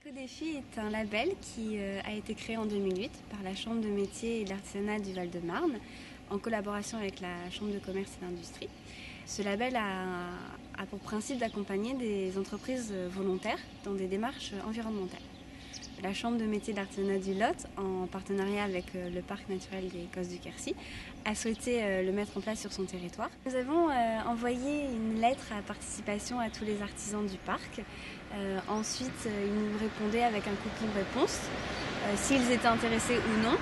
Éco-Défi est un label qui a été créé en 2008 par la Chambre de métiers et de l'artisanat du Val-de-Marne en collaboration avec la Chambre de commerce et d'industrie. Ce label a pour principe d'accompagner des entreprises volontaires dans des démarches environnementales. La Chambre de métiers et de l'artisanat du Lot, en partenariat avec le parc naturel des Cosses du Quercy, a souhaité le mettre en place sur son territoire. Nous avons envoyé une lettre à participation à tous les artisans du parc. Ensuite, ils nous répondaient avec un coupon réponse, s'ils étaient intéressés ou non.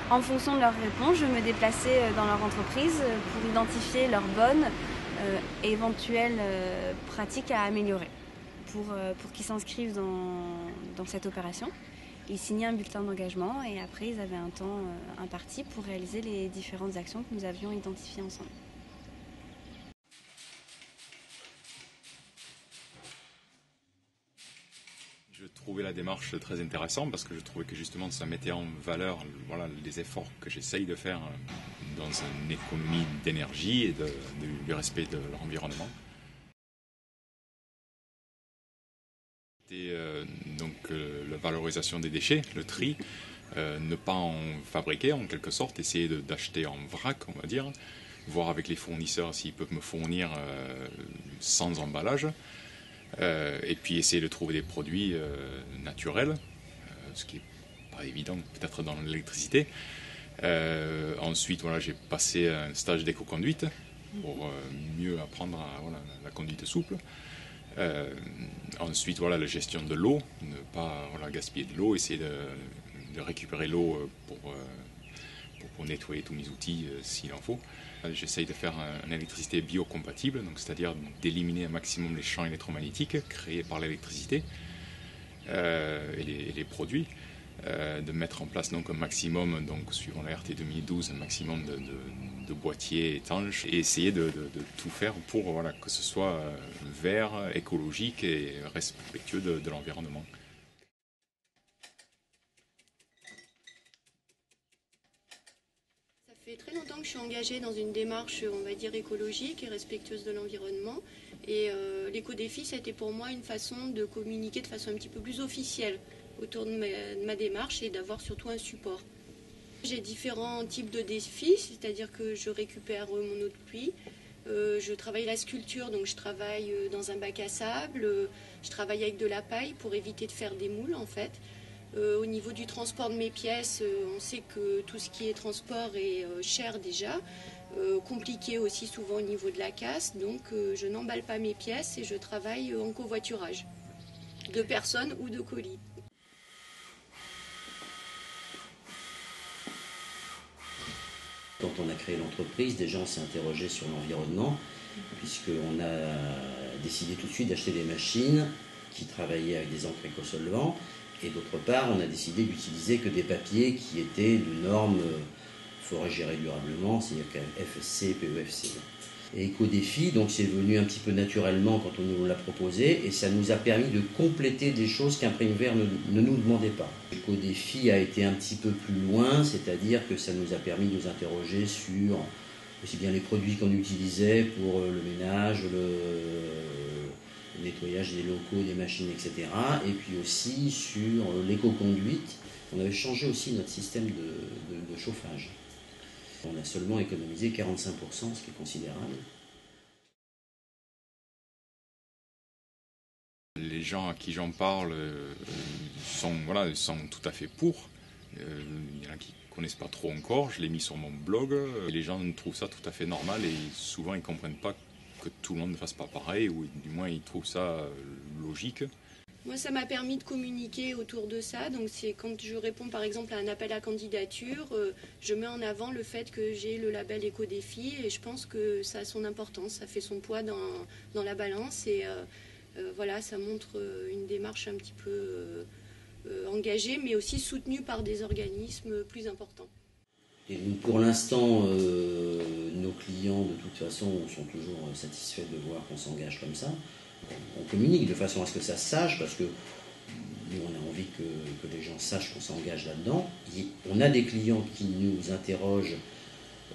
En fonction de leur réponse, je me déplaçais dans leur entreprise pour identifier leurs bonnes et éventuelles pratiques à améliorer. Pour qu'ils s'inscrivent dans cette opération. Ils signaient un bulletin d'engagement et après ils avaient un temps imparti pour réaliser les différentes actions que nous avions identifiées ensemble. Je trouvais la démarche très intéressante parce que je trouvais que justement ça mettait en valeur les efforts que j'essaye de faire dans une économie d'énergie et du respect de l'environnement. Et la valorisation des déchets, le tri, ne pas en fabriquer en quelque sorte, essayer d'acheter en vrac, on va dire, voir avec les fournisseurs s'ils peuvent me fournir sans emballage, et puis essayer de trouver des produits naturels, ce qui n'est pas évident peut-être dans l'électricité. Ensuite, j'ai passé un stage d'éco-conduite pour mieux apprendre la conduite souple. Ensuite, la gestion de l'eau, ne pas gaspiller de l'eau, essayer de récupérer l'eau pour nettoyer tous mes outils s'il en faut. J'essaye de faire une électricité biocompatible, donc c'est-à-dire d'éliminer un maximum les champs électromagnétiques créés par l'électricité et les produits. De mettre en place donc un maximum, suivant la RT 2012, un maximum de boîtiers étanches et essayer de tout faire pour que ce soit vert, écologique et respectueux de l'environnement. Ça fait très longtemps que je suis engagée dans une démarche, on va dire, écologique et respectueuse de l'environnement. Et l'éco-défi, ça a été pour moi une façon de communiquer de façon un petit peu plus officielle autour de ma démarche et d'avoir surtout un support. J'ai différents types de défis, c'est-à-dire que je récupère mon eau de pluie, je travaille la sculpture, donc je travaille dans un bac à sable, je travaille avec de la paille pour éviter de faire des moules en fait. Au niveau du transport de mes pièces, on sait que tout ce qui est transport est cher déjà, compliqué aussi souvent au niveau de la casse, donc je n'emballe pas mes pièces et je travaille en covoiturage, de personnes ou de colis. Quand on a créé l'entreprise, déjà on s'est interrogé sur l'environnement, puisqu'on a décidé tout de suite d'acheter des machines qui travaillaient avec des encres écosolvants, et d'autre part on a décidé d'utiliser que des papiers qui étaient de normes forêt gérée durablement, c'est-à-dire FSC, PEFC. Et Éco-Défi, donc c'est venu un petit peu naturellement quand on nous l'a proposé, et ça nous a permis de compléter des choses qu'un Prime Vert ne nous demandait pas. Éco-Défi a été un petit peu plus loin, c'est-à-dire que ça nous a permis de nous interroger sur aussi bien les produits qu'on utilisait pour le ménage, le nettoyage des locaux, des machines, etc. Et puis aussi sur l'éco-conduite. On avait changé aussi notre système de chauffage. On a seulement économisé 45%, ce qui est considérable. Les gens à qui j'en parle sont tout à fait pour. Il y en a qui ne connaissent pas trop encore, je l'ai mis sur mon blog. Et les gens trouvent ça tout à fait normal et souvent ils ne comprennent pas que tout le monde ne fasse pas pareil, ou du moins ils trouvent ça logique. Moi, ça m'a permis de communiquer autour de ça. Donc, c'est quand je réponds par exemple à un appel à candidature, je mets en avant le fait que j'ai le label Éco-Défi et je pense que ça a son importance, ça fait son poids dans la balance et ça montre une démarche un petit peu engagée, mais aussi soutenue par des organismes plus importants. Et pour l'instant, nos clients de toute façon sont toujours satisfaits de voir qu'on s'engage comme ça. On communique de façon à ce que ça se sache, parce que nous on a envie que les gens sachent qu'on s'engage là-dedans. On a des clients qui nous interrogent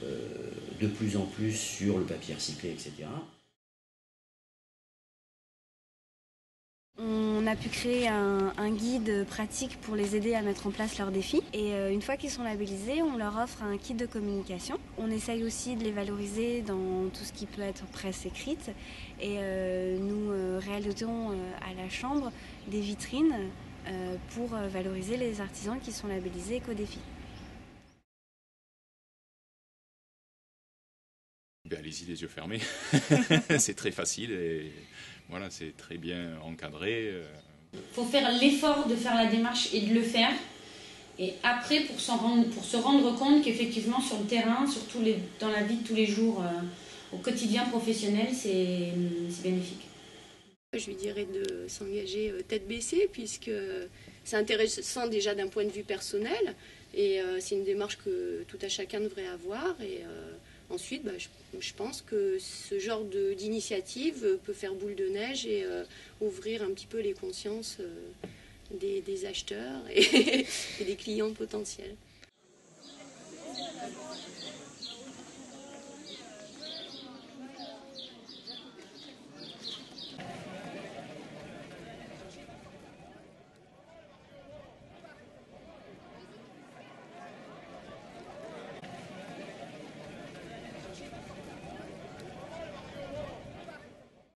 de plus en plus sur le papier recyclé, etc. On a pu créer un guide pratique pour les aider à mettre en place leurs défis. Et une fois qu'ils sont labellisés, on leur offre un kit de communication. On essaye aussi de les valoriser dans tout ce qui peut être presse écrite. Et nous réalisons à la Chambre des vitrines pour valoriser les artisans qui sont labellisés éco-défi. Allez-y les yeux fermés, c'est très facile et voilà, c'est très bien encadré. Il faut faire l'effort de faire la démarche et de le faire. Et après, pour se rendre compte qu'effectivement sur le terrain, surtout dans la vie de tous les jours, au quotidien professionnel, c'est bénéfique. Je lui dirais de s'engager tête baissée, puisque c'est intéressant déjà d'un point de vue personnel, et c'est une démarche que tout à chacun devrait avoir. Et ensuite, je pense que ce genre d'initiative peut faire boule de neige et ouvrir un petit peu les consciences des acheteurs et des clients potentiels.